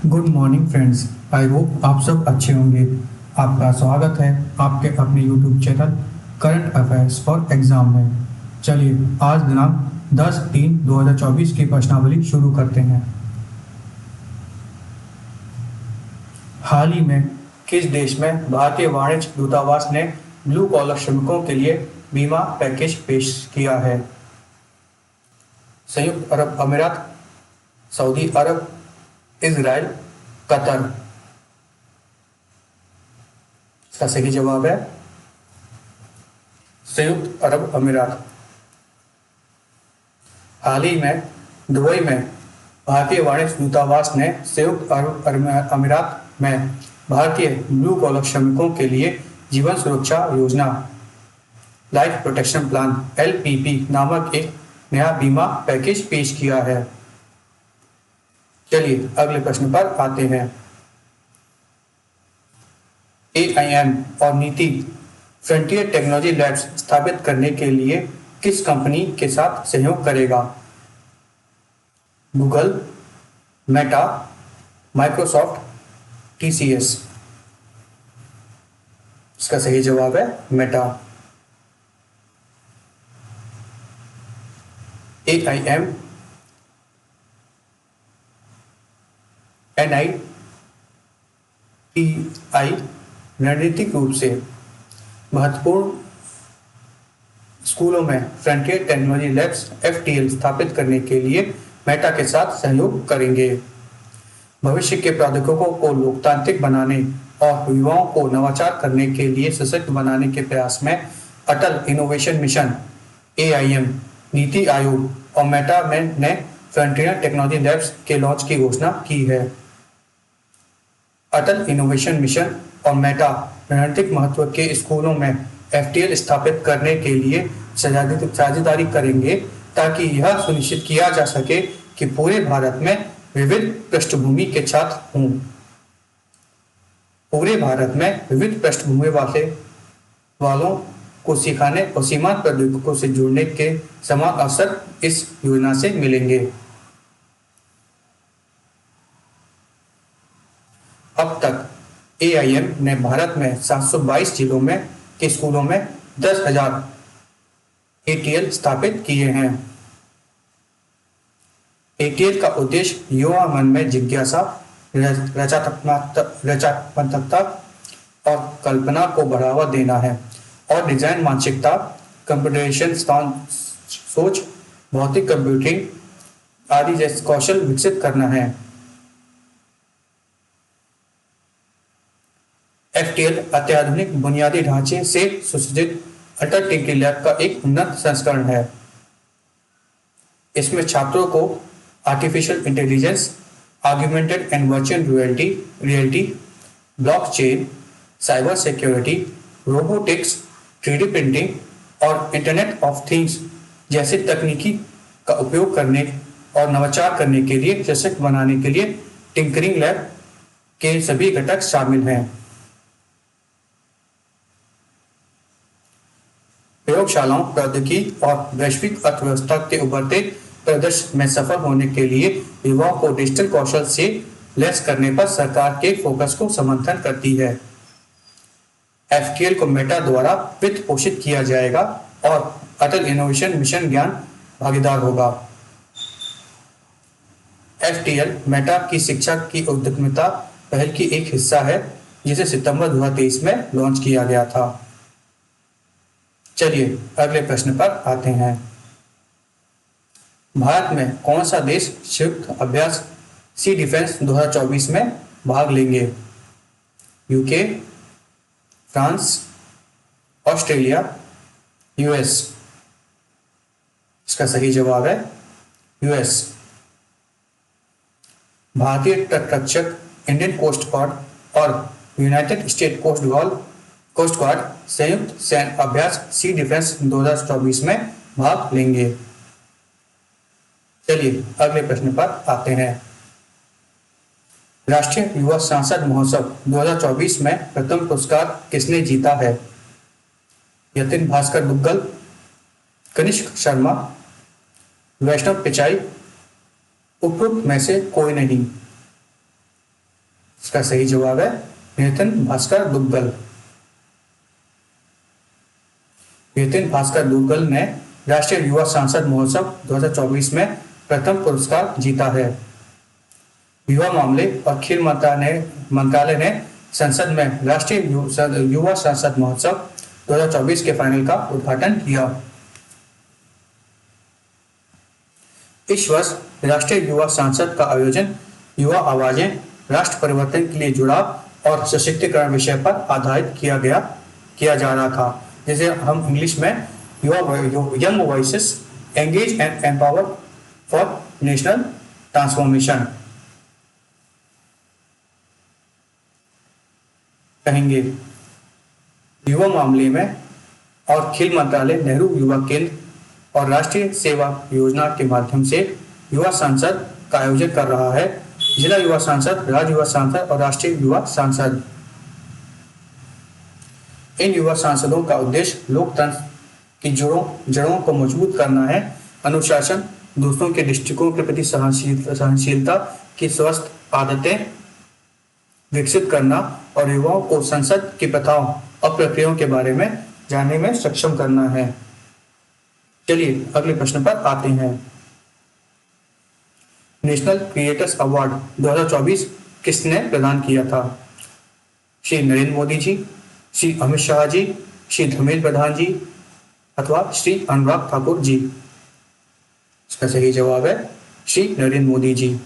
Good morning friends. I hope आप सब अच्छे होंगे। आपका स्वागत है आपके अपने YouTube channel current affairs for exam में। चलिए आज दिनांक 10/3/2024 की प्रश्नावली शुरू करते हैं। हाल ही में किस देश में भारतीय वाणिज्य दूतावास ने ब्लू कॉलर श्रमिकों के लिए बीमा पैकेज पेश किया है? संयुक्त अरब अमीरात, सऊदी अरब, इजराइल, कतर। इसका सही जवाब है संयुक्त अरब अमीरात। हाल ही में दुबई में भारतीय वाणिज्य दूतावास ने संयुक्त अरब अमीरात में भारतीय ब्लू कॉलर श्रमिकों के लिए जीवन सुरक्षा योजना लाइफ प्रोटेक्शन प्लान LPP नामक एक नया बीमा पैकेज पेश किया है। चलिए अगले प्रश्न पर आते हैं। AIM और नीति फ्रंटियर टेक्नोलॉजी लैब्स स्थापित करने के लिए किस कंपनी के साथ सहयोग करेगा? Google, Meta, Microsoft, TCS। इसका सही जवाब है मेटा। AIM NITI रणनीतिक रूप से महत्वपूर्ण स्कूलों में फ्रंटियर टेक्नोलॉजी लैब्स FTL स्थापित करने के लिए मेटा के साथ सहयोग करेंगे। भविष्य के प्रौद्योगिकों को लोकतांत्रिक बनाने और युवाओं को नवाचार करने के लिए सशक्त बनाने के प्रयास में अटल innovation mission AIM, NITI Aayog और मेटा ने फ्रंटियर टेक्नोलॉजी लैब्स के लॉन्च की घोषणा की है। अटल इनोवेशन मिशन और मेटा रणनीतिक महत्व के स्कूलों में FTL स्थापित करने के लिए साझेदारी करेंगे ताकि यह सुनिश्चित किया जा सके कि पूरे भारत में विविध पृष्ठभूमि के छात्र हों। पूरे भारत में विविध पृष्ठभूमि वालों को सिखाने और सीमांत प्रौद्योगिकों से जुड़ने के समान अवसर इस योजना से मिलेंगे। अब तक AIM ने भारत में 722 जिलों में के स्कूलों में 10,000 ATL स्थापित किए हैं। ATL का उद्देश्य युवा मन में जिज्ञासा, रचनात्मकता और कल्पना को बढ़ावा देना है और डिजाइन मानसिकता, कंप्यूटेशन सोच, भौतिक कंप्यूटिंग आदि जैसे कौशल विकसित करना है। FTL अत्याधुनिक बुनियादी ढांचे से सुसज्जित अटल टिंकरिंग लैब का एक उन्नत संस्करण है। इसमें छात्रों को artificial intelligence, augmented and virtual reality, blockchain, cyber security, robotics, 3D printing और इंटरनेट ऑफ थिंग्स जैसे तकनीकी का उपयोग करने और नवाचार करने के लिए सशक्त बनाने के लिए टिंकरिंग लैब के सभी घटक शामिल हैं। प्रयोगशालाओं, प्रौद्योगिकी और वैश्विक अर्थव्यवस्था के उभरते परिदृश्य में सफल होने के लिए युवाओं को डिजिटल कौशल से लैस करने पर सरकार के फोकस को समर्थन करती है। FTL को मेटा द्वारा वित्त पोषित किया जाएगा और अटल इनोवेशन मिशन ज्ञान भागीदार होगा। FTL मेटा की शिक्षा की उद्यमिता पहल की एक हिस्सा है जिसे सितंबर 2023 में लॉन्च किया गया था। चलिए अगले प्रश्न पर आते हैं। भारत में कौन सा देश संयुक्त अभ्यास सी डिफेंस 2024 में भाग लेंगे? UK, France, Australia, US। इसका सही जवाब है US। भारतीय तटरक्षक, इंडियन कोस्ट गार्ड और यूनाइटेड स्टेट कोस्ट गार्ड संयुक्त सैन्य अभ्यास सी डिफेंस 2024 में भाग लेंगे। चलिए अगले प्रश्न पर आते हैं। राष्ट्रीय युवा सांसद महोत्सव 2024 में प्रथम पुरस्कार किसने जीता है? यतिन भास्कर दुग्गल, कनिष्क शर्मा, वैष्णव पिचाई, उपरोक्त में से कोई नहीं। इसका सही जवाब है नितिन भास्कर दुग्गल। नितिन भास्कर दुग्गल ने राष्ट्रीय युवा सांसद महोत्सव 2024 में प्रथम पुरस्कार जीता है। युवा मामले और खेल मंत्रालय ने संसद में राष्ट्रीय युवा सांसद महोत्सव 2024 के फाइनल का उद्घाटन किया। इस वर्ष राष्ट्रीय युवा सांसद का आयोजन युवा आवाजें राष्ट्र परिवर्तन के लिए जुड़ाव और सशक्तिकरण विषय पर आधारित किया जा रहा था, जिसे हम इंग्लिश में young voices engage and empower for national transformation कहेंगे। युवा मामले में और खेल मंत्रालय नेहरू युवा केंद्र और राष्ट्रीय सेवा योजना के माध्यम से युवा सांसद का आयोजन कर रहा है। जिला युवा सांसद, राज्य युवा सांसद और राष्ट्रीय युवा सांसद। इन युवा सांसदों का उद्देश्य लोकतंत्र की जड़ों को मजबूत करना है, अनुशासन, दूसरों के दृष्टिकोण के प्रति सहनशीलता की स्वस्थ आदतें विकसित करना और युवाओं को संसद की प्रथाओं और प्रक्रियाओं के बारे में जानने में सक्षम करना है। चलिए अगले प्रश्न पर आते हैं। नेशनल क्रिएटर्स अवार्ड 2024 किसने प्रदान किया था? श्री नरेंद्र मोदी जी, श्री अमित शाह जी, श्री धर्मेंद्र प्रधान जी अथवा श्री अनुराग ठाकुर जी। इसका सही जवाब है श्री नरेंद्र मोदी जी।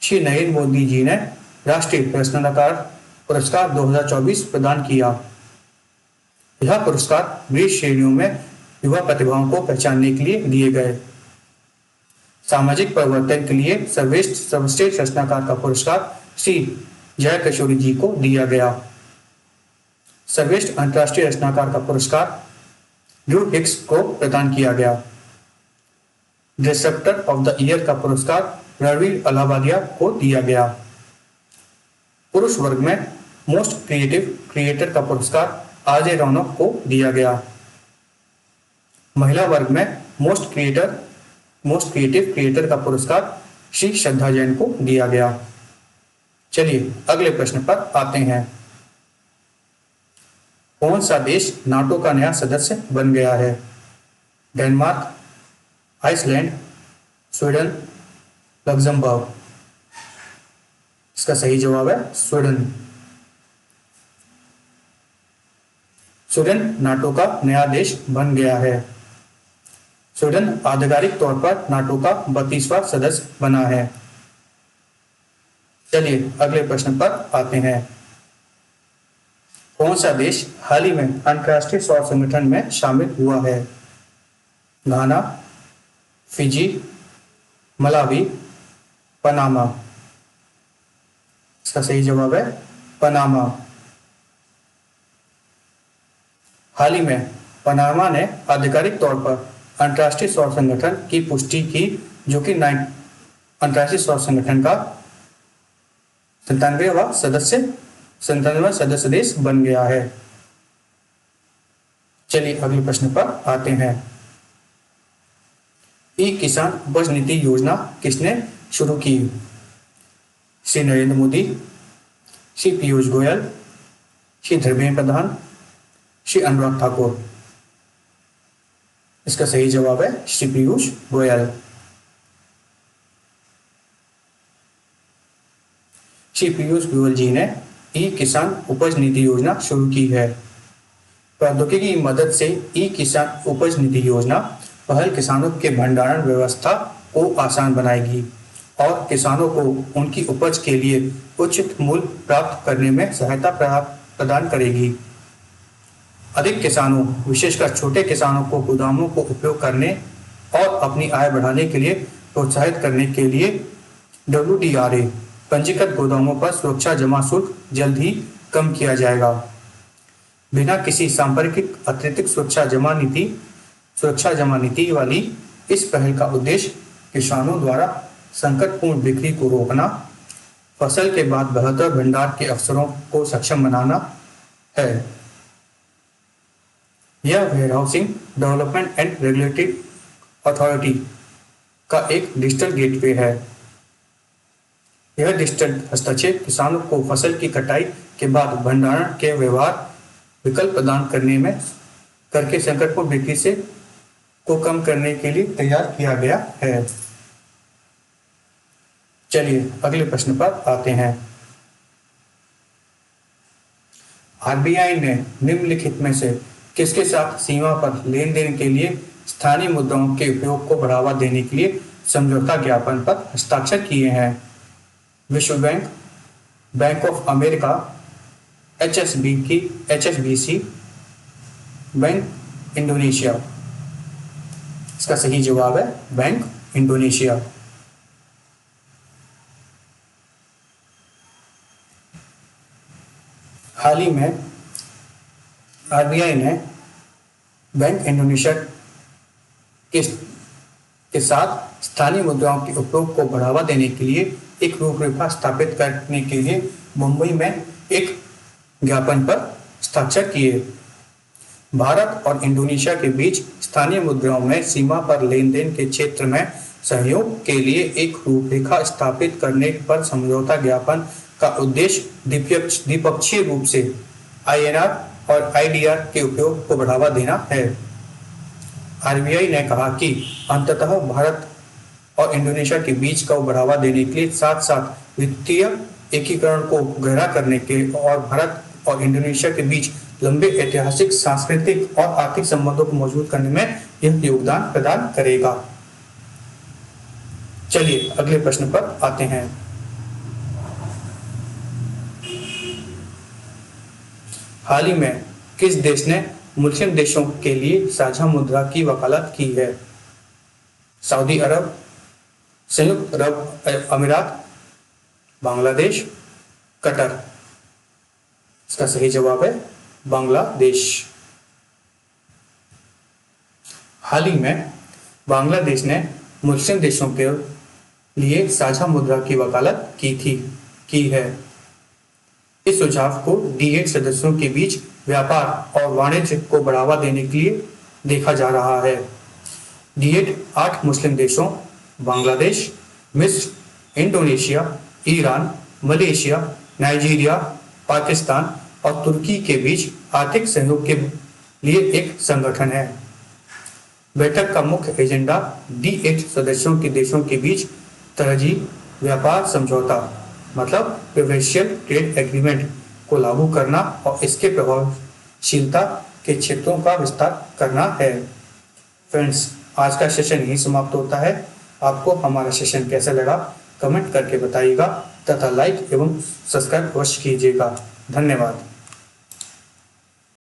श्री नरेंद्र मोदी जी ने राष्ट्रीय प्रश्नोत्तर पुरस्कार 2024 प्रदान किया। यह पुरस्कार विभिन्न श्रेणियों में युवा प्रतिभाओं को पहचानने के लिए दिए गए। सामाजिक परिवर्तन के लिए सर्वश्रेष्ठ रचनाकार का पुरस्कार श्री जय किशोरी जी को दिया गया। सर्वश्रेष्ठ अंतर्राष्ट्रीय रचनाकार का पुरस्कार ड्रू हिक्स को प्रदान किया गया। डिसरप्टर ऑफ द ईयर का पुरस्कार रणवीर अलाहाबादिया को दिया गया। पुरुष वर्ग में मोस्ट क्रिएटिव क्रिएटर का पुरस्कार आरजे रौनक को दिया गया। महिला वर्ग में मोस्ट क्रिएटिव क्रिएटर का पुरस्कार श्री श्रद्धा जैन को दिया गया। चलिए अगले प्रश्न पर आते हैं। कौन सा देश नाटो का नया सदस्य बन गया है? Denmark, Iceland, Sweden, Luxembourg. इसका सही जवाब है स्वीडन। स्वीडन नाटो का नया देश बन गया है। स्वीडन आधिकारिक तौर पर नाटो का 32वां सदस्य बना है। चलिए अगले प्रश्न पर आते हैं। कौन सा देश हाल ही में अंतर्राष्ट्रीय सौर संगठन में शामिल हुआ है? घाना, फिजी, मलावी, पनामा। इसका सही जवाब है पनामा। हाल ही में पनामा ने आधिकारिक तौर पर अंतर्राष्ट्रीय सौर संगठन की पुष्टि की, जो कि अंतर्राष्ट्रीय सौर संगठन का 97वां सदस्य देश बन गया है। चलिए अगले प्रश्न पर आते हैं। ई किसान उपज निधि योजना किसने शुरू की? श्री नरेंद्र मोदी, श्री पीयूष गोयल, श्री धर्मेंद्र प्रधान, श्री अनुराग ठाकुर। इसका सही जवाब है श्री पीयूष गोयल। श्री पीयूष गोयल जी ने ई किसान उपज निधि योजना शुरू की है। प्रौद्योगिकी की मदद से ई किसान उपज निधि योजना पहल किसानों के भंडारण व्यवस्था को आसान बनाएगी और किसानों को उनकी उपज के लिए उचित मूल्य प्राप्त करने में सहायता प्रदान करेगी। अधिक किसानों, विशेषकर छोटे किसानों को गोदामों को उपयोग करने और अपनी आय बढ़ाने के लिए प्रोत्साहित करने के लिए WDRA पंजीकृत गोदामों पर सुरक्षा जमा शुल्क जल्द ही कम किया जाएगा। बिना किसी सांप्रदायिक अतिरिक्त सुरक्षा जमा नीति वाली इस पहल का उद्देश्य किसानों द्वारा संकटपूर्ण बिक्री को रोकना, फसल के बाद बेहतर भंडार के अवसरों को सक्षम बनाना है। यह warehousing development and regulatory authority का एक डिजिटल गेटवे है। यह डिजिटल हस्तक्षेप किसानों को फसल की कटाई के बाद भंडारण के व्यवहार विकल्प प्रदान करके संकटपूर्ण बिक्री से को कम करने के लिए तैयार किया गया है। चलिए अगले प्रश्न पर आते हैं। आरबीआई ने निम्नलिखित में से किसके साथ सीमा पर लेन देन के लिए स्थानीय मुद्राओं के उपयोग को बढ़ावा देने के लिए समझौता ज्ञापन पर हस्ताक्षर किए हैं? विश्व bank, bank of America, HSBC, bank Indonesia. इसका सही जवाब है बैंक इंडोनेशिया। हाल ही में आरबीआई ने बैंक इंडोनेशिया के साथ स्थानीय मुद्राओं के उपयोग को बढ़ावा देने के लिए एक रूपरेखा स्थापित करने के लिए मुंबई में एक ज्ञापन पर हस्ताक्षर किए। भारत और इंडोनेशिया के बीच स्थानीय मुद्राओं में सीमा पर लेन देन के क्षेत्र में सहयोग के लिए एक रूपरेखा स्थापित करने पर समझौता ज्ञापन का उद्देश्य द्विपक्षीय रूप से INR और IDR के उपयोग को बढ़ावा देना है। आरबीआई ने कहा कि अंततः भारत और इंडोनेशिया के बीच का बढ़ावा देने के लिए साथ साथ वित्तीय एकीकरण को गहरा करने के और भारत और इंडोनेशिया के बीच लंबे ऐतिहासिक, सांस्कृतिक और आर्थिक संबंधों को मजबूत करने में यह योगदान प्रदान करेगा। चलिए अगले प्रश्न पर आते हैं। हाल ही में किस देश ने मुस्लिम देशों के लिए साझा मुद्रा की वकालत की है? सऊदी अरब, संयुक्त अरब अमीरात, बांग्लादेश, कतर। इसका सही जवाब है बांग्लादेश। हाल ही में बांग्लादेश ने मुस्लिम देशों के लिए साझा मुद्रा की वकालत की है। इस सुझाव को D8 सदस्यों के बीच व्यापार और वाणिज्य को बढ़ावा देने के लिए देखा जा रहा है। D8 8 मुस्लिम देशों बांग्लादेश, मिस्र, Indonesia, Iran, Malaysia, Nigeria, Pakistan और तुर्की के बीच आर्थिक सहयोग के लिए एक संगठन है। बैठक का मुख्य एजेंडा D8 सदस्यों के देशों के बीच तरजीह व्यापार समझौता मतलब प्रेफरेंशियल ट्रेड एग्रीमेंट को लागू करना और इसके प्रभावशीलता के क्षेत्रों का विस्तार करना है। फ्रेंड्स, आज का सेशन यही समाप्त होता है। आपको हमारा सेशन कैसा लगा कमेंट करके बताइएगा तथा लाइक एवं सब्सक्राइब अवश्य कीजिएगा। धन्यवाद।